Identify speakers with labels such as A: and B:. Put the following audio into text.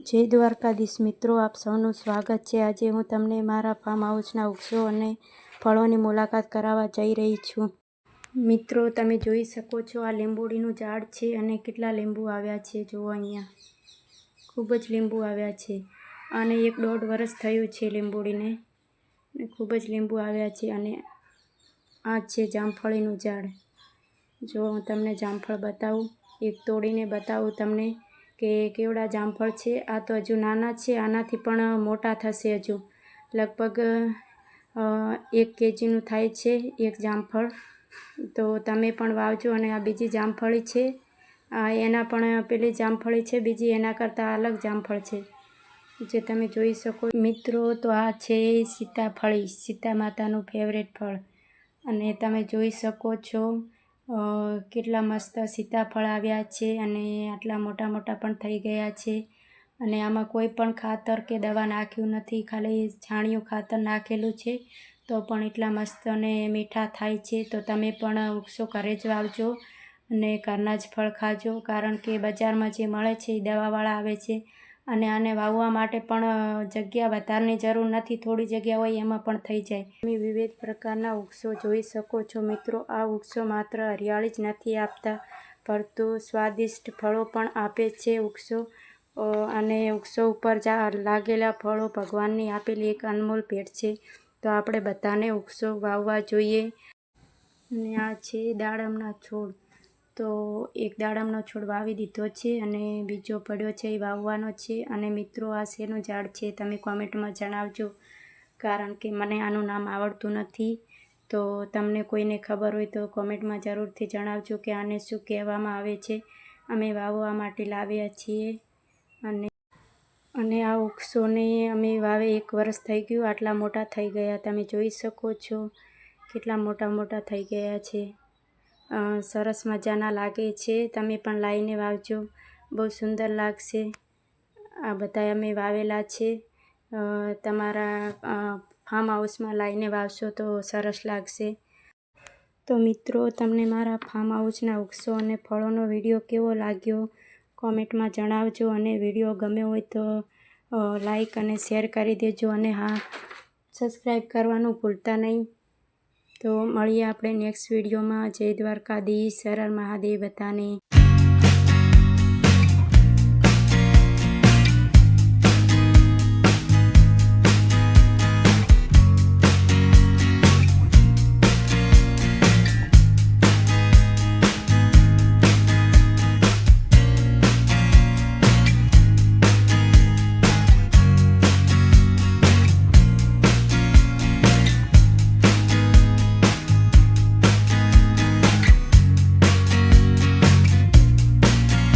A: જય દ્વારકાધીશ મિત્રો, આપ સૌનું સ્વાગત છે। આજે હું તમને મારા ફાર્મ હાઉસના વૃક્ષો અને ફળોની મુલાકાત કરાવવા જઈ રહી છું। મિત્રો, તમે જોઈ શકો છો આ લીંબોડીનું ઝાડ છે અને કેટલા લીંબુ આવ્યા છે। જુઓ અહીંયા ખૂબ જ લીંબુ આવ્યા છે અને 1-1.5 વર્ષ થયું છે લીંબોડીને, ખૂબ જ લીંબુ આવ્યા છે। અને આ છે જામફળીનું ઝાડ। જો હું તમને જામફળ બતાવું, એક તોડીને બતાવું તમને કે કેવડા જામફળ છે। આ તો હજુ નાના છે, આનાથી પણ મોટા થશે। હજુ લગભગ 1 kgનું થાય છે એક જામફળ। તો તમે પણ વાવજો। અને આ બીજી જામફળી છે, એના પણ પેલી જામફળી છે બીજી, એના કરતાં અલગ જામફળ છે જે તમે જોઈ શકો મિત્રો। તો આ છે સીતાફળી, સીતા માતાનું ફેવરેટ ફળ। અને તમે જોઈ શકો છો કેટલા મસ્ત સીતાફળ આવ્યા છે અને આટલા મોટા મોટા પણ થઈ ગયા છે। અને આમાં કોઈ પણ ખાતર કે દવા નાખ્યું નથી, ખાલી છાણિયું ખાતર નાખેલું છે તો પણ એટલા મસ્ત અને મીઠા થાય છે। તો તમે પણ વૃક્ષો ઘરે જ વાવજો અને ઘરના જ ફળ ખાજો, કારણ કે બજારમાં જે મળે છે એ દવાવાળા આવે છે। અને આને વાવવા માટે પણ જગ્યા વધારની જરૂર નથી, થોડી જગ્યા હોય એમાં પણ થઈ જાય। તમે વિવિધ પ્રકારના વૃક્ષો જોઈ શકો છો મિત્રો। આ વૃક્ષો માત્ર હરિયાળી જ નથી આપતા, પરંતુ સ્વાદિષ્ટ ફળો પણ આપે છે વૃક્ષો। અને વૃક્ષો ઉપર લાગેલા ફળો ભગવાનની આપેલી એક અનમોલ ભેટ છે। તો આપણે બધાને વૃક્ષો વાવવા જોઈએ। અને આ છે દાડમના છોડ। તો એક દાડમનો છોડ વાવી દીધો છે અને બીજો પડ્યો છે, એ વાવવાનો છે। અને મિત્રો, આ શેનું ઝાડ છે તમે કોમેન્ટમાં જણાવજો, કારણ કે મને આનું નામ આવડતું નથી। તો તમને કોઈને ખબર હોય તો કોમેન્ટમાં જરૂરથી જણાવજો કે આને શું કહેવામાં આવે છે। અમે વાવવા માટે લાવ્યા છીએ। અને આ વૃક્ષોને અમે વાવે 1 વર્ષ થઈ ગયું, આટલા મોટા થઈ ગયા। તમે જોઈ શકો છો કેટલા મોટા મોટા થઈ ગયા છે। સરસ મજાના લાગે છે। તમે પણ લાવીને વાવજો, બહુ સુંદર લાગશે। આ બધા અમે વાવેલા છે। તમારા ફાર્મ હાઉસમાં લાવીને વાવશો તો સરસ લાગશે। તો મિત્રો, તમને મારા ફાર્મ હાઉસના વૃક્ષો અને ફળોનો વિડીયો કેવો લાગ્યો કોમેન્ટમાં જણાવજો। અને વિડીયો ગમ્યો હોય તો લાઈક અને શેર કરી દેજો। અને હા, સબસ્ક્રાઈબ કરવાનું ભૂલતા નહીં। તો મળીએ આપણે નેક્સ્ટ વિડીયોમાં। જય દ્વારકાધીશ, હર હર મહાદેવ બધાને।